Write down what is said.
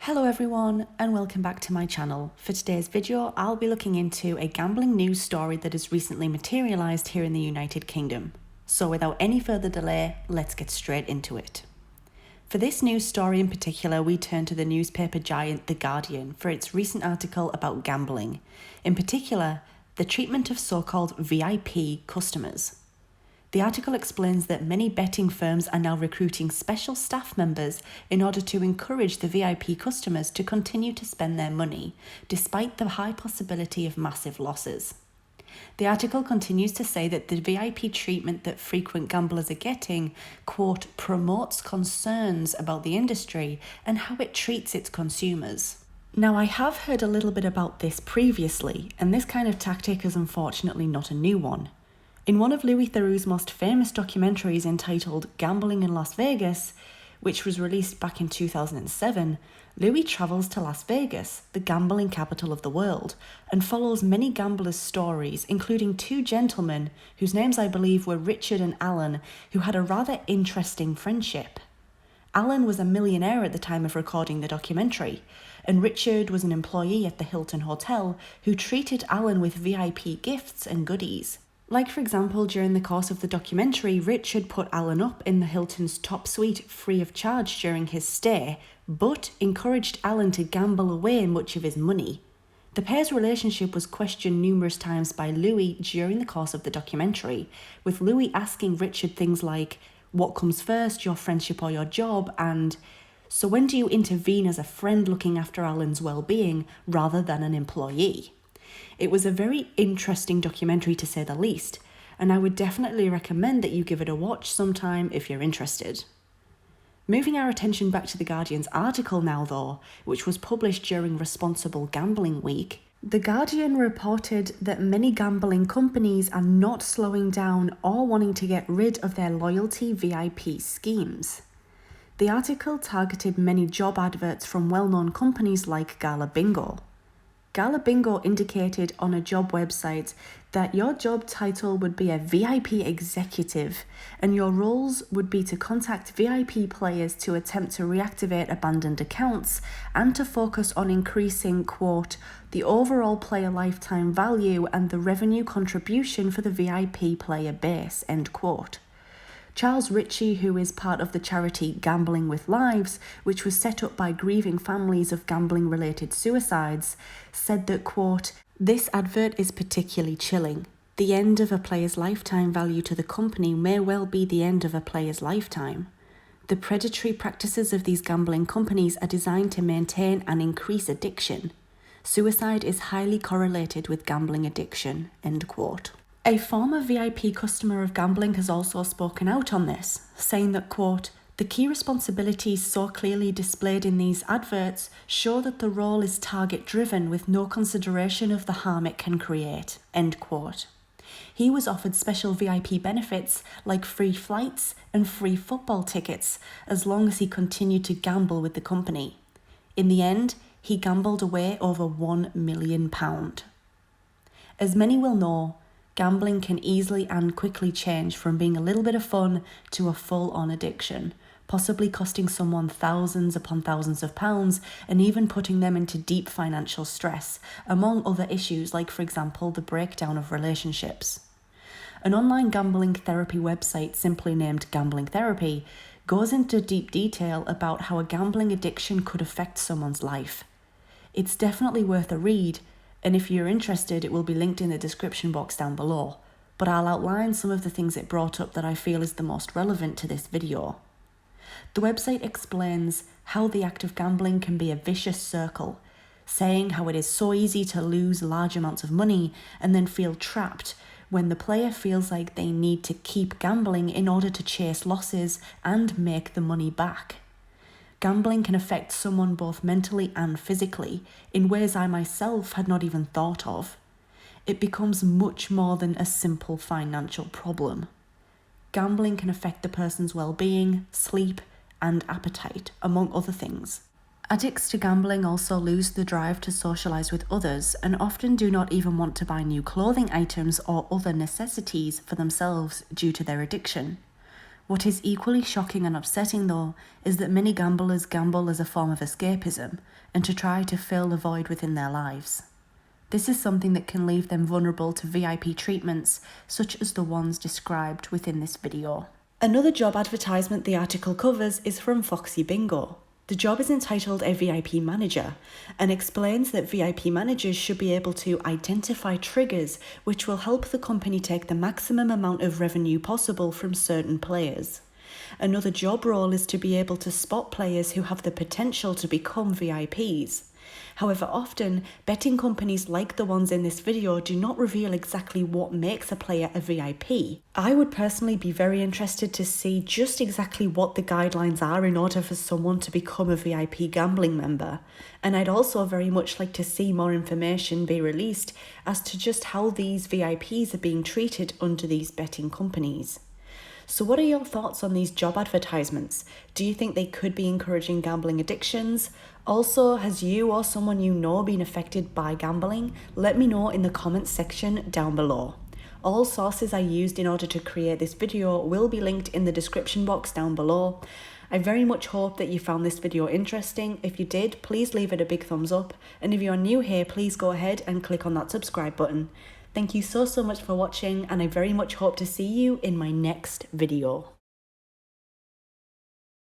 Hello everyone and welcome back to my channel. For today's video, I'll be looking into a gambling news story that has recently materialised here in the United Kingdom. So without any further delay, let's get straight into it. For this news story in particular, we turn to the newspaper giant The Guardian for its recent article about gambling, in particular, the treatment of so-called VIP customers. The article explains that many betting firms are now recruiting special staff members in order to encourage the VIP customers to continue to spend their money, despite the high possibility of massive losses. The article continues to say that the VIP treatment that frequent gamblers are getting, quote, promotes concerns about the industry and how it treats its consumers. Now, I have heard a little bit about this previously, and this kind of tactic is unfortunately not a new one. In one of Louis Theroux's most famous documentaries entitled Gambling in Las Vegas, which was released back in 2007, Louis travels to Las Vegas, the gambling capital of the world, and follows many gamblers' stories, including two gentlemen whose names I believe were Richard and Alan, who had a rather interesting friendship. Alan was a millionaire at the time of recording the documentary, and Richard was an employee at the Hilton Hotel who treated Alan with VIP gifts and goodies. Like, for example, during the course of the documentary, Richard put Alan up in the Hilton's top suite free of charge during his stay, but encouraged Alan to gamble away much of his money. The pair's relationship was questioned numerous times by Louis during the course of the documentary, with Louis asking Richard things like, "What comes first, your friendship or your job?" and "So when do you intervene as a friend looking after Alan's well-being rather than an employee?" It was a very interesting documentary to say the least, and I would definitely recommend that you give it a watch sometime if you're interested. Moving our attention back to The Guardian's article now though, which was published during Responsible Gambling Week, The Guardian reported that many gambling companies are not slowing down or wanting to get rid of their loyalty VIP schemes. The article targeted many job adverts from well-known companies like Gala Bingo. Gala Bingo indicated on a job website that your job title would be a VIP executive and your roles would be to contact VIP players to attempt to reactivate abandoned accounts and to focus on increasing, quote, the overall player lifetime value and the revenue contribution for the VIP player base, end quote. Charles Ritchie, who is part of the charity Gambling with Lives, which was set up by grieving families of gambling-related suicides, said that, quote, this advert is particularly chilling. The end of a player's lifetime value to the company may well be the end of a player's lifetime. The predatory practices of these gambling companies are designed to maintain and increase addiction. Suicide is highly correlated with gambling addiction, end quote. A former VIP customer of gambling has also spoken out on this, saying that, quote, the key responsibilities so clearly displayed in these adverts show that the role is target-driven with no consideration of the harm it can create, end quote. He was offered special VIP benefits like free flights and free football tickets as long as he continued to gamble with the company. In the end, he gambled away over £1 million. As many will know, gambling can easily and quickly change from being a little bit of fun to a full-on addiction, possibly costing someone thousands upon thousands of pounds and even putting them into deep financial stress, among other issues like, for example, the breakdown of relationships. An online gambling therapy website simply named Gambling Therapy goes into deep detail about how a gambling addiction could affect someone's life. It's definitely worth a read, and if you're interested, it will be linked in the description box down below, but I'll outline some of the things it brought up that I feel is the most relevant to this video. The website explains how the act of gambling can be a vicious circle, saying how it is so easy to lose large amounts of money and then feel trapped when the player feels like they need to keep gambling in order to chase losses and make the money back. Gambling can affect someone both mentally and physically in ways I myself had not even thought of. It becomes much more than a simple financial problem. Gambling can affect the person's well-being, sleep, and appetite, among other things. Addicts to gambling also lose the drive to socialize with others and often do not even want to buy new clothing items or other necessities for themselves due to their addiction. What is equally shocking and upsetting, though, is that many gamblers gamble as a form of escapism and to try to fill the void within their lives. This is something that can leave them vulnerable to VIP treatments, such as the ones described within this video. Another job advertisement the article covers is from Foxy Bingo. The job is entitled a VIP manager and explains that VIP managers should be able to identify triggers which will help the company take the maximum amount of revenue possible from certain players. Another job role is to be able to spot players who have the potential to become VIPs. However, often, betting companies like the ones in this video do not reveal exactly what makes a player a VIP. I would personally be very interested to see just exactly what the guidelines are in order for someone to become a VIP gambling member. And I'd also very much like to see more information be released as to just how these VIPs are being treated under these betting companies. So what are your thoughts on these job advertisements? Do you think they could be encouraging gambling addictions? Also, has you or someone you know been affected by gambling? Let me know in the comments section down below. All sources I used in order to create this video will be linked in the description box down below. I very much hope that you found this video interesting. If you did, please leave it a big thumbs up. And if you're new here, please go ahead and click on that subscribe button. Thank you so much for watching, and I very much hope to see you in my next video.